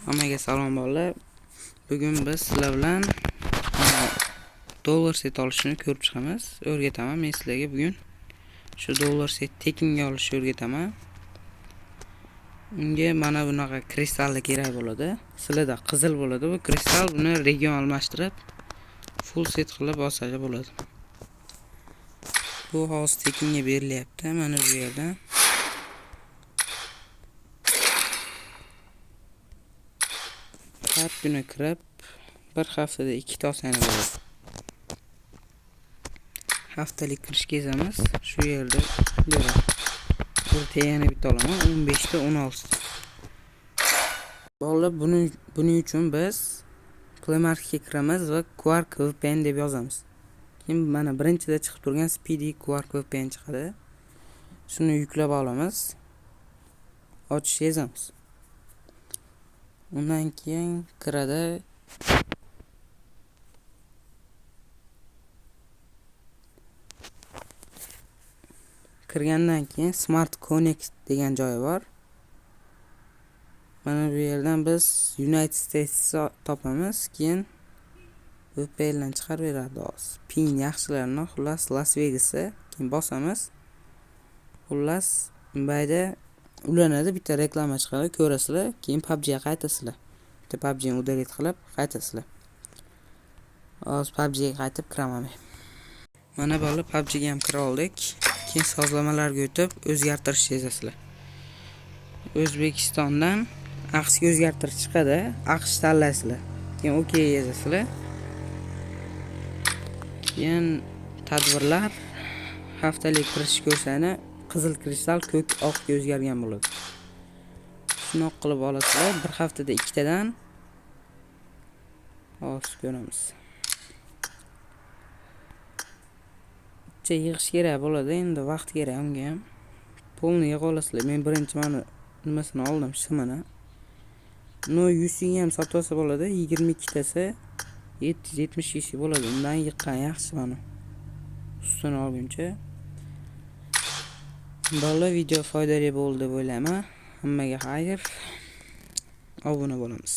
Hammaga salom bolalar. Bugun biz sizlar bilan dollar set olishni ko'rib chiqamiz. O'rgataman. Men sizlarga bugun shu dollar set tekinga olishni o'rgataman. Unga mana bunaqa kristalli kerak bo'ladi. Sizlarda qizil bo'ladi. Bu kristal buni region almashtirib full set qilib olsaga bo'ladi. Bu hozir tekinga berilyapti. Mana bu yerdan. Har kuni kirib, bir haftada 2 tosani bo'ladi. Haftalik kirish kezamiz. Shu yerda bo'ladi. Burada yana bitta olaman. 15 ta 16 ta. Bolalar buning uchun biz Play Marketga kiramiz va Quark VPN deb yozamiz. Keyin mana birinchida chiqib turgan Speedy Quark VPN chiqadi. Shuni yuklab olamiz. Ochish yozamiz. Undan keyin kiradi. Kirgandan keyin Smart Connect degan joyi bor. Mana bu yerdan biz United States topamiz, keyin VPN dan chiqarib beradi hozir. Pin yaxshilarini, xullas Las Vegasga keyin bosamiz. Xullas bayda ulanadi, bitta reklama chiqadi, ko'rasizlar, keyin PUBG ga qaytasizlar. Bitta PUBG ni udalit qilib qaytasizlar. Hozir PUBG ga qaytib kiraman. Mana bolalar PUBG ga ham kira oldik. Keyin sozlamalarga o'tib o'zgartirish yozasizlar. O'zbekistondan AQShga o'zgartirish chiqadi. AQSh tanlaysizlar. Keyin OK yozasizlar. Keyin tadbirlar haftalik kirish ko'rsani qizil kristal ko'k oqga o'zgargan bo'ladi. Shuni qilib olasizlar. Bir haftada 2 tadan hozir ko'ramiz. Yig'ish kerak bo'ladi, endi vaqt kerak unga ham. Polni yig'ib olasizlar. Men birinchi mana nimasini oldim, shimini. No 100 ga ham sotib olsa bo'ladi. 22 tasi 770 ga bo'ladi. Undan yiqqan yaxshi mana. Ustini olguncha. Bolalar, video foydali bo'ldi deb o'ylayman. Hammaga xayr. Obuna bo'lamiz.